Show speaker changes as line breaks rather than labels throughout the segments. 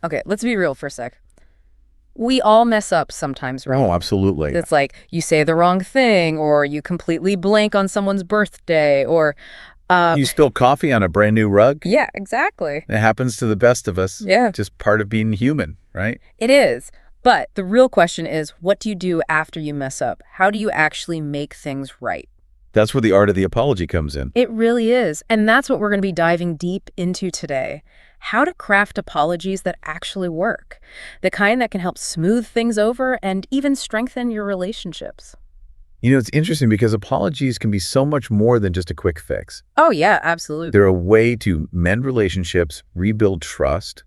Okay, let's be real for a sec. We all mess up sometimes, right?
Oh, absolutely.
It's like you say the wrong thing, or you completely blank on someone's birthday, or,
You spill coffee on a brand new rug?
yeah, exactly.
It happens to the best of us.
Yeah,
Just part of being human, right?
it is. But the real question is, what do you do after you mess up? How do you actually make things right?
That's where the art of the apology comes in.
It really is. And that's what we're going to be diving deep into today. How to craft apologies that actually work. The kind that can help smooth things over and even strengthen your relationships.
You know, it's interesting because apologies can be so much more than just a quick fix.
Oh, yeah, absolutely.
They're a way to mend relationships, rebuild trust,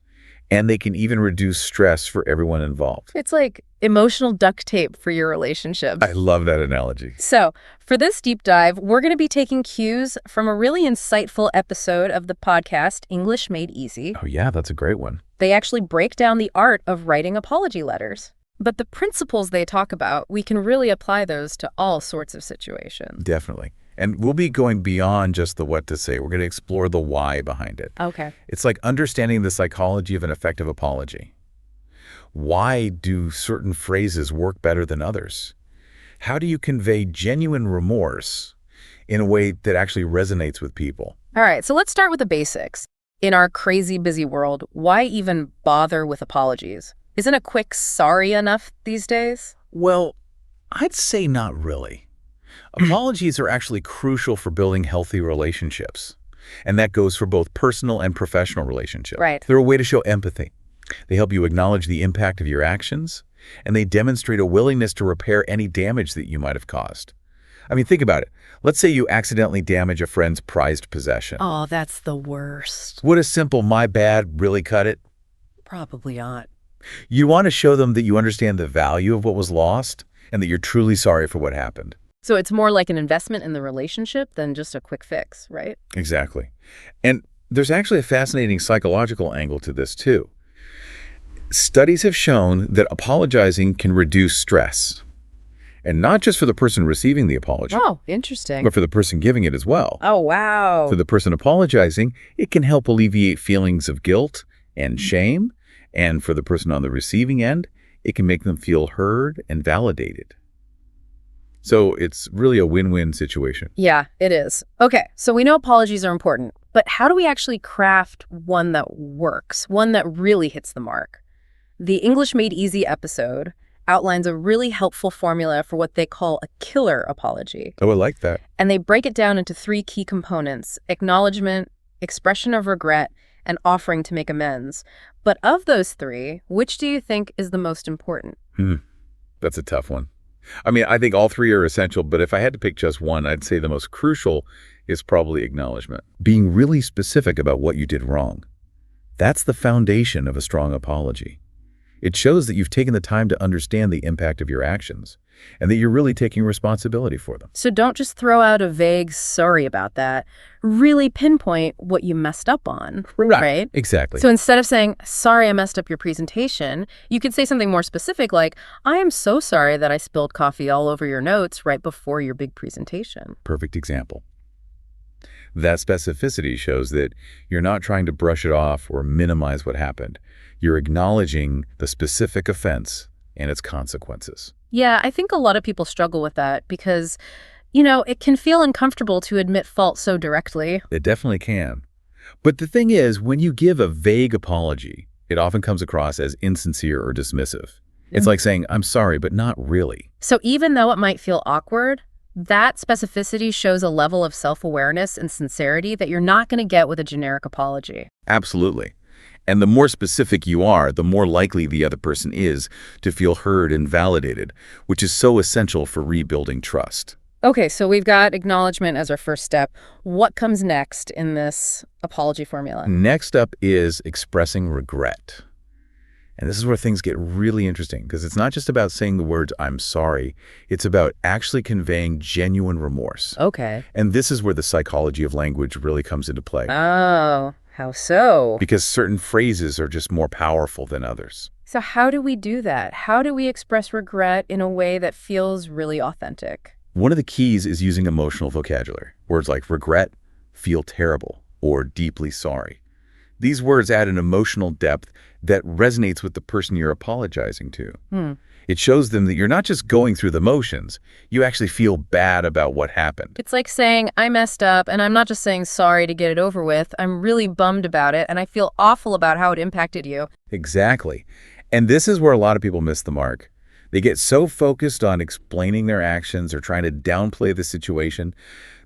and they can even reduce stress for everyone involved.
It's like emotional duct tape for your relationships.
I love that analogy.
So, for this deep dive, we're going to be taking cues from a really insightful episode of the podcast, English Made Easy.
Oh, yeah, that's a great one.
They actually break down the art of writing apology letters. But the principles they talk about, we can really apply those to all sorts of situations.
Definitely. And we'll be going beyond just the what to say. We're going to explore the why behind it.
Okay.
It's like understanding the psychology of an effective apology. Why do certain phrases work better than others? How do you convey genuine remorse in a way that actually resonates with people?
All right, so let's start with the basics. In our crazy busy world, why even bother with apologies? Isn't a quick sorry enough these days?
Well, I'd say not really. Apologies are actually crucial for building healthy relationships. And that goes for both personal and professional relationships.
Right.
They're a way to show empathy. They help you acknowledge the impact of your actions, and they demonstrate a willingness to repair any damage that you might have caused. I mean, think about it. Let's say you accidentally damage a friend's prized possession.
Oh, that's the worst.
Would a simple "my bad" really cut it?
Probably not.
You want to show them that you understand the value of what was lost and that you're truly sorry for what happened.
So it's more like an investment in the relationship than just a quick fix, right?
Exactly. And there's actually a fascinating psychological angle to this, too. Studies have shown that apologizing can reduce stress. And not just for the person receiving the apology,
Oh, interesting.
but for the person giving it as well.
Oh, wow.
For the person apologizing, it can help alleviate feelings of guilt and shame. And for the person on the receiving end, it can make them feel heard and validated. So it's really a win-win situation.
Yeah, it is. Okay, so we know apologies are important, but how do we actually craft one that works, one that really hits the mark? The English Made Easy episode outlines a really helpful formula for what they call a killer apology.
Oh, I like that.
And they break it down into 3 key components: acknowledgement, expression of regret, and offering to make amends. But of those 3, which do you think is the most important?
That's a tough one. I mean, I think all 3 are essential, but if I had to pick just one, I'd say the most crucial is probably acknowledgement. Being really specific about what you did wrong. That's the foundation of a strong apology. It shows that you've taken the time to understand the impact of your actions and that you're really taking responsibility for them.
So don't just throw out a vague sorry about that. Really pinpoint what you messed up on, right?
Exactly.
So instead of saying, sorry, I messed up your presentation, you could say something more specific like, I am so sorry that I spilled coffee all over your notes right before your big presentation.
Perfect example. That specificity shows that you're not trying to brush it off or minimize what happened. You're acknowledging the specific offense and its consequences.
Yeah, I think a lot of people struggle with that because, it can feel uncomfortable to admit fault so directly.
It definitely can. But the thing is, when you give a vague apology, it often comes across as insincere or dismissive. It's like saying, I'm sorry, but not really.
So even though it might feel awkward, that specificity shows a level of self-awareness and sincerity that you're not going to get with a generic apology.
Absolutely. And the more specific you are, the more likely the other person is to feel heard and validated, which is so essential for rebuilding trust.
Okay, so we've got acknowledgement as our first step. What comes next in this apology formula?
Next up is expressing regret. And this is where things get really interesting, because it's not just about saying the words, I'm sorry. It's about actually conveying genuine remorse.
Okay.
And this is where the psychology of language really comes into play.
Oh, how so?
Because certain phrases are just more powerful than others.
So how do we do that? How do we express regret in a way that feels really authentic?
One of the keys is using emotional vocabulary. Words like regret, feel terrible, or deeply sorry. These words add an emotional depth that resonates with the person you're apologizing to.
Hmm.
It shows them that you're not just going through the motions, you actually feel bad about what happened.
It's like saying, I messed up, and I'm not just saying sorry to get it over with. I'm really bummed about it, and I feel awful about how it impacted you.
Exactly. And this is where a lot of people miss the mark. They get so focused on explaining their actions or trying to downplay the situation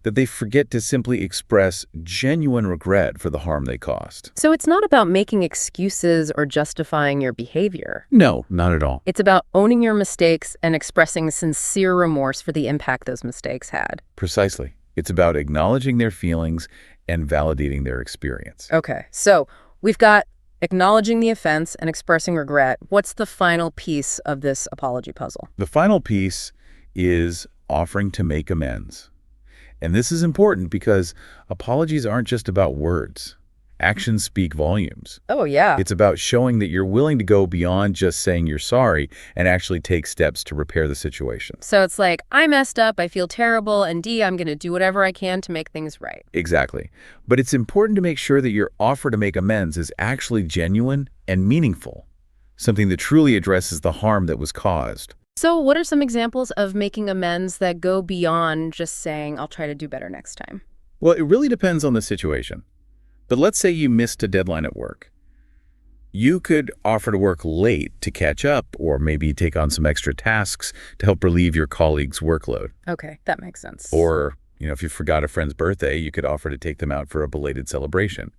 that they forget to simply express genuine regret for the harm they caused.
So it's not about making excuses or justifying your behavior.
No, not at all.
It's about owning your mistakes and expressing sincere remorse for the impact those mistakes had.
Precisely. It's about acknowledging their feelings and validating their experience.
Okay, so we've got acknowledging the offense and expressing regret. What's the final piece of this apology puzzle?
The final piece is offering to make amends. And this is important because apologies aren't just about words. Actions speak volumes.
Oh, yeah.
It's about showing that you're willing to go beyond just saying you're sorry and actually take steps to repair the situation.
So it's like, I messed up, I feel terrible, and D, I'm going to do whatever I can to make things right.
Exactly. But it's important to make sure that your offer to make amends is actually genuine and meaningful, something that truly addresses the harm that was caused.
So what are some examples of making amends that go beyond just saying, I'll try to do better next time?
Well, it really depends on the situation. But let's say you missed a deadline at work. You could offer to work late to catch up or maybe take on some extra tasks to help relieve your colleague's workload.
Okay, that makes sense.
Or, if you forgot a friend's birthday, you could offer to take them out for a belated celebration.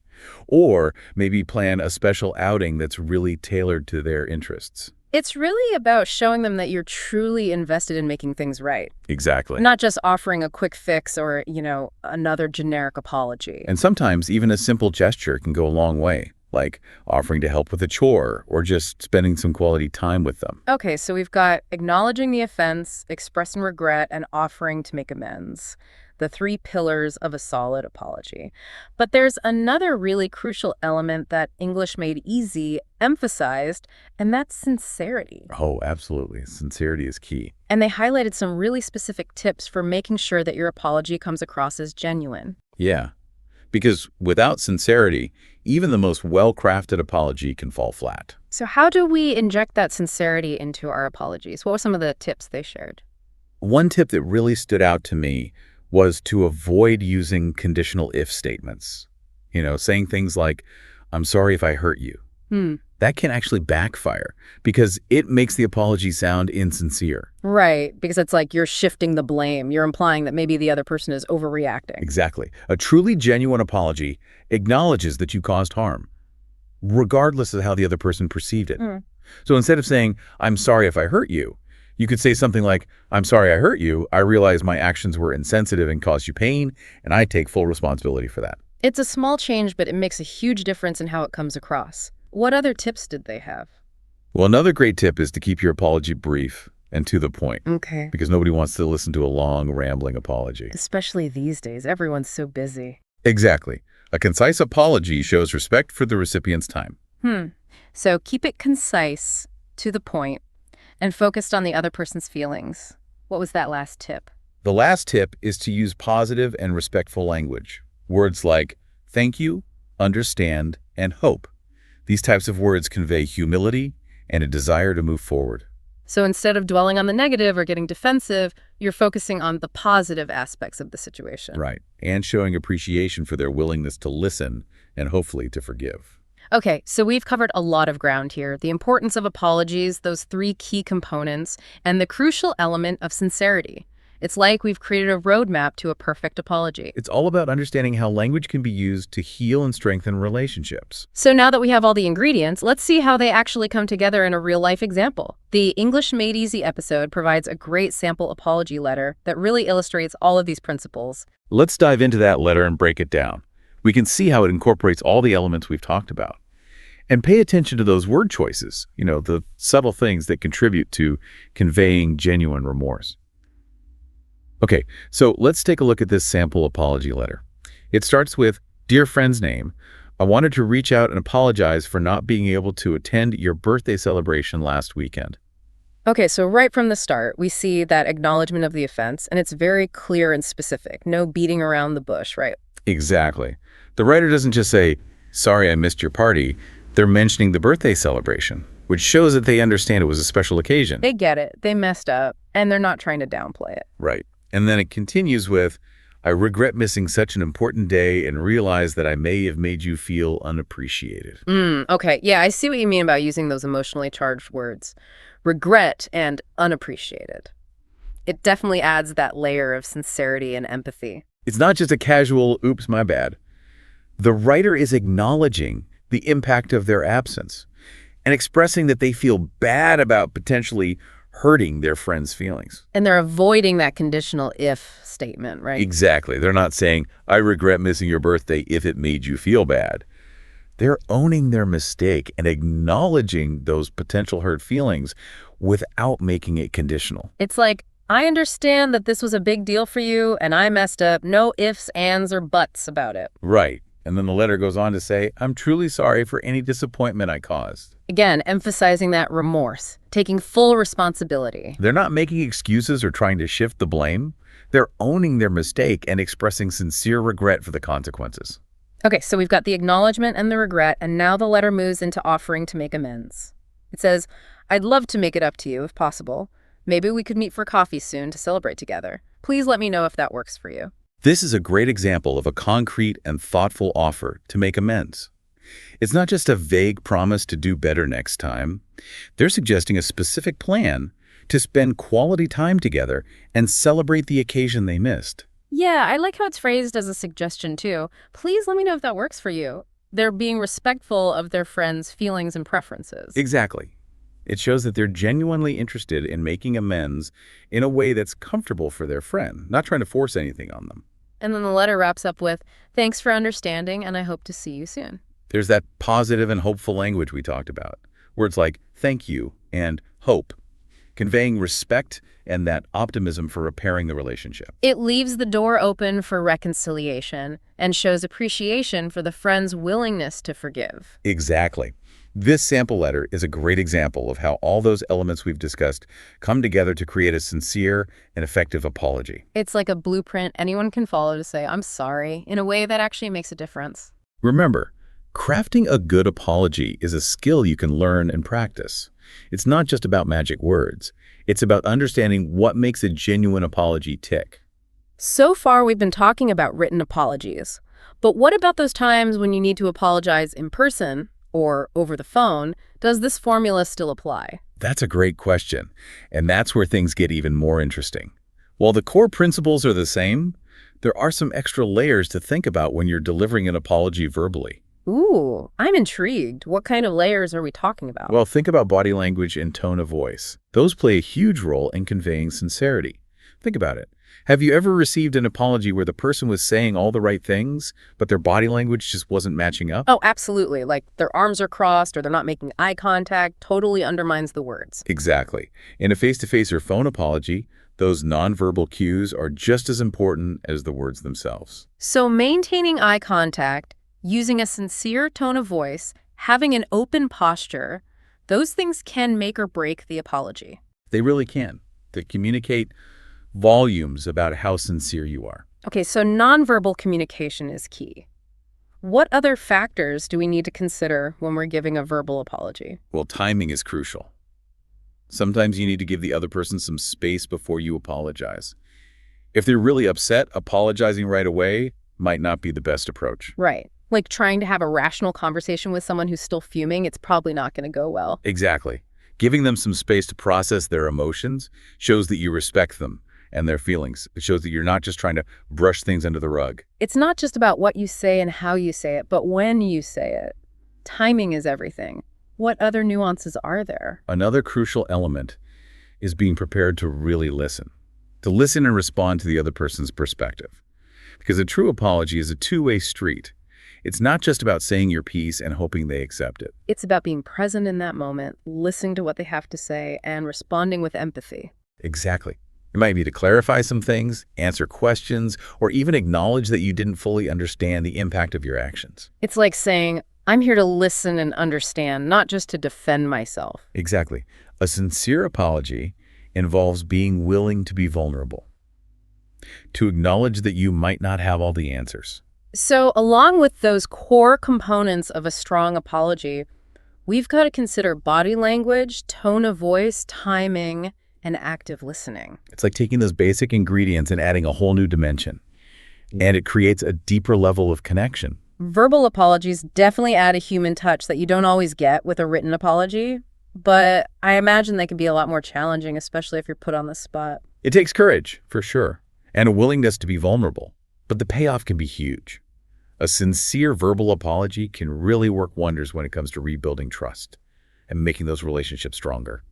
Or maybe plan a special outing that's really tailored to their interests.
It's really about showing them that you're truly invested in making things right.
Exactly.
Not just offering a quick fix or, another generic apology.
And sometimes even a simple gesture can go a long way, like offering to help with a chore or just spending some quality time with them.
Okay, so we've got acknowledging the offense, expressing regret, and offering to make amends. The 3 pillars of a solid apology. But there's another really crucial element that English Made Easy emphasized, and that's sincerity.
Oh, absolutely. Sincerity is key.
And they highlighted some really specific tips for making sure that your apology comes across as genuine.
Yeah, because without sincerity, even the most well-crafted apology can fall flat.
So how do we inject that sincerity into our apologies? What were some of the tips they shared?
One tip that really stood out to me was to avoid using conditional if statements. Saying things like, I'm sorry if I hurt you. That can actually backfire because it makes the apology sound insincere.
Right, because it's like you're shifting the blame. You're implying that maybe the other person is overreacting.
Exactly. A truly genuine apology acknowledges that you caused harm, regardless of how the other person perceived it. So instead of saying, I'm sorry if I hurt you, you could say something like, I'm sorry I hurt you. I realize my actions were insensitive and caused you pain, and I take full responsibility for that.
It's a small change, but it makes a huge difference in how it comes across. What other tips did they have?
Well, another great tip is to keep your apology brief and to the point.
Okay.
Because nobody wants to listen to a long, rambling apology.
Especially these days. Everyone's so busy.
Exactly. A concise apology shows respect for the recipient's time.
So keep it concise, to the point, and focused on the other person's feelings. What was that last tip?
The last tip is to use positive and respectful language. Words like thank you, understand, and hope. These types of words convey humility and a desire to move forward.
So instead of dwelling on the negative or getting defensive, you're focusing on the positive aspects of the situation.
Right. And showing appreciation for their willingness to listen and hopefully to forgive.
Okay, so we've covered a lot of ground here. The importance of apologies, those 3 key components, and the crucial element of sincerity. It's like we've created a roadmap to a perfect apology.
It's all about understanding how language can be used to heal and strengthen relationships.
So now that we have all the ingredients, let's see how they actually come together in a real-life example. The English Made Easy episode provides a great sample apology letter that really illustrates all of these principles.
Let's dive into that letter and break it down. We can see how it incorporates all the elements we've talked about. And pay attention to those word choices, the subtle things that contribute to conveying genuine remorse. Okay, so let's take a look at this sample apology letter. It starts with, Dear friend's name, I wanted to reach out and apologize for not being able to attend your birthday celebration last weekend.
Okay, so right from the start, we see that acknowledgement of the offense, and it's very clear and specific. No beating around the bush, right?
Exactly. The writer doesn't just say, sorry I missed your party, they're mentioning the birthday celebration, which shows that they understand it was a special occasion.
They get it. They messed up, and they're not trying to downplay it.
Right. And then it continues with, I regret missing such an important day and realize that I may have made you feel unappreciated.
Okay. Yeah, I see what you mean about using those emotionally charged words. Regret and unappreciated. It definitely adds that layer of sincerity and empathy.
It's not just a casual, oops, my bad. The writer is acknowledging the impact of their absence and expressing that they feel bad about potentially hurting their friend's feelings.
And they're avoiding that conditional if statement, right?
Exactly. They're not saying, I regret missing your birthday if it made you feel bad. They're owning their mistake and acknowledging those potential hurt feelings without making it conditional.
It's like, I understand that this was a big deal for you and I messed up. No ifs, ands, or buts about it.
Right. And then the letter goes on to say, I'm truly sorry for any disappointment I caused.
Again, emphasizing that remorse, taking full responsibility.
They're not making excuses or trying to shift the blame. They're owning their mistake and expressing sincere regret for the consequences.
Okay, so we've got the acknowledgement and the regret, and now the letter moves into offering to make amends. It says, I'd love to make it up to you if possible. Maybe we could meet for coffee soon to celebrate together. Please let me know if that works for you.
This is a great example of a concrete and thoughtful offer to make amends. It's not just a vague promise to do better next time. They're suggesting a specific plan to spend quality time together and celebrate the occasion they missed.
Yeah, I like how it's phrased as a suggestion too. Please let me know if that works for you. They're being respectful of their friends' feelings and preferences.
Exactly. It shows that they're genuinely interested in making amends in a way that's comfortable for their friend, not trying to force anything on them.
And then the letter wraps up with, thanks for understanding, and I hope to see you soon.
There's that positive and hopeful language we talked about. Words like thank you and hope, conveying respect and that optimism for repairing the relationship.
It leaves the door open for reconciliation and shows appreciation for the friend's willingness to forgive.
Exactly. This sample letter is a great example of how all those elements we've discussed come together to create a sincere and effective apology.
It's like a blueprint anyone can follow to say, I'm sorry, in a way that actually makes a difference.
Remember, crafting a good apology is a skill you can learn and practice. It's not just about magic words. It's about understanding what makes a genuine apology tick.
So far, we've been talking about written apologies. But what about those times when you need to apologize in person or over the phone? Does this formula still apply?
That's a great question, and that's where things get even more interesting. While the core principles are the same, there are some extra layers to think about when you're delivering an apology verbally.
Ooh, I'm intrigued. What kind of layers are we talking about?
Well, think about body language and tone of voice. Those play a huge role in conveying sincerity. Think about it. Have you ever received an apology where the person was saying all the right things, but their body language just wasn't matching up?
Oh, absolutely. Like their arms are crossed or they're not making eye contact, totally undermines the words.
Exactly. In a face-to-face or phone apology, those nonverbal cues are just as important as the words themselves.
So maintaining eye contact, using a sincere tone of voice, having an open posture, those things can make or break the apology.
They really can. They communicate volumes about how sincere you are.
Okay, so nonverbal communication is key. What other factors do we need to consider when we're giving a verbal apology?
Well, timing is crucial. Sometimes you need to give the other person some space before you apologize. If they're really upset, apologizing right away might not be the best approach.
Right. Like trying to have a rational conversation with someone who's still fuming, it's probably not going to go well.
Exactly. Giving them some space to process their emotions shows that you respect them and their feelings. It shows that you're not just trying to brush things under the rug.
It's not just about what you say and how you say it, but when you say it. Timing is everything. What other nuances are there?
Another crucial element is being prepared to really listen. To listen and respond to the other person's perspective. Because a true apology is a two-way street. It's not just about saying your piece and hoping they accept it.
It's about being present in that moment, listening to what they have to say, and responding with empathy.
Exactly. It might be to clarify some things, answer questions, or even acknowledge that you didn't fully understand the impact of your actions.
It's like saying, I'm here to listen and understand, not just to defend myself.
Exactly. A sincere apology involves being willing to be vulnerable, to acknowledge that you might not have all the answers,
So along with those core components of a strong apology, we've got to consider body language, tone of voice, timing, and active listening.
It's like taking those basic ingredients and adding a whole new dimension. And it creates a deeper level of connection.
Verbal apologies definitely add a human touch that you don't always get with a written apology, but I imagine they can be a lot more challenging, especially if you're put on the spot.
It takes courage, for sure, and a willingness to be vulnerable. But the payoff can be huge. A sincere verbal apology can really work wonders when it comes to rebuilding trust and making those relationships stronger.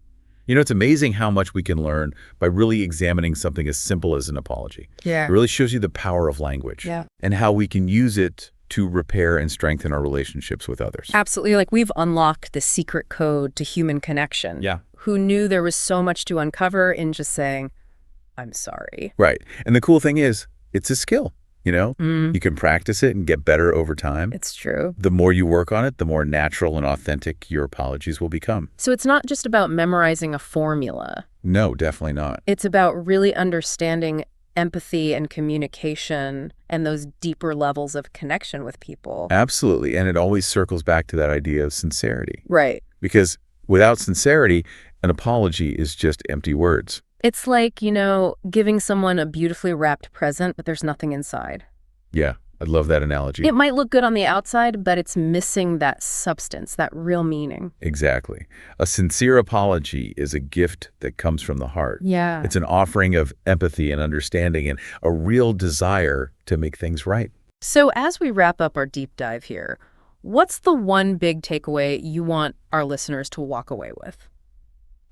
It's amazing how much we can learn by really examining something as simple as an apology.
Yeah.
It really shows you the power of language and how we can use it to repair and strengthen our relationships with others.
Absolutely. Like we've unlocked the secret code to human connection.
Yeah.
Who knew there was so much to uncover in just saying, I'm sorry.
Right. And the cool thing is, it's a skill. You can practice it and get better over time.
It's true.
The more you work on it, the more natural and authentic your apologies will become.
So it's not just about memorizing a formula.
No, definitely not.
It's about really understanding empathy and communication and those deeper levels of connection with people.
Absolutely. And it always circles back to that idea of sincerity.
Right.
Because without sincerity, an apology is just empty words.
It's like, giving someone a beautifully wrapped present, but there's nothing inside.
Yeah, I love that analogy.
It might look good on the outside, but it's missing that substance, that real meaning.
Exactly. A sincere apology is a gift that comes from the heart.
Yeah.
It's an offering of empathy and understanding and a real desire to make things right.
So as we wrap up our deep dive here, what's the one big takeaway you want our listeners to walk away with?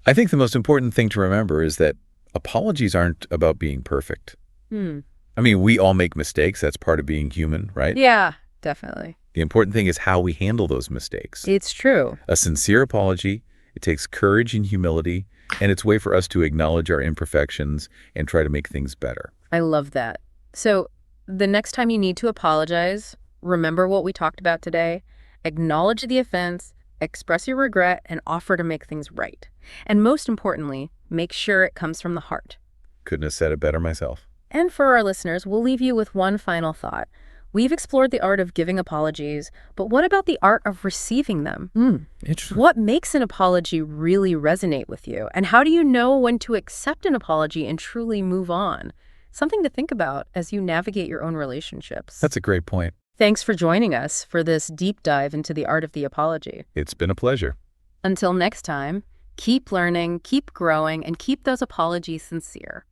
I think the most important thing to remember is that apologies aren't about being perfect. I mean, we all make mistakes. That's part of being human, right?
Yeah, definitely.
The important thing is how we handle those mistakes.
It's true.
A sincere apology, it takes courage and humility, and it's a way for us to acknowledge our imperfections and try to make things better.
I love that. So the next time you need to apologize, remember what we talked about today, acknowledge the offense, express your regret, and offer to make things right. And most importantly, make sure it comes from the heart.
Couldn't have said it better myself.
And for our listeners, we'll leave you with one final thought. We've explored the art of giving apologies, but what about the art of receiving them?
Interesting.
What makes an apology really resonate with you? And how do you know when to accept an apology and truly move on? Something to think about as you navigate your own relationships.
That's a great point.
Thanks for joining us for this deep dive into the art of the apology.
It's been a pleasure.
Until next time, keep learning, keep growing, and keep those apologies sincere.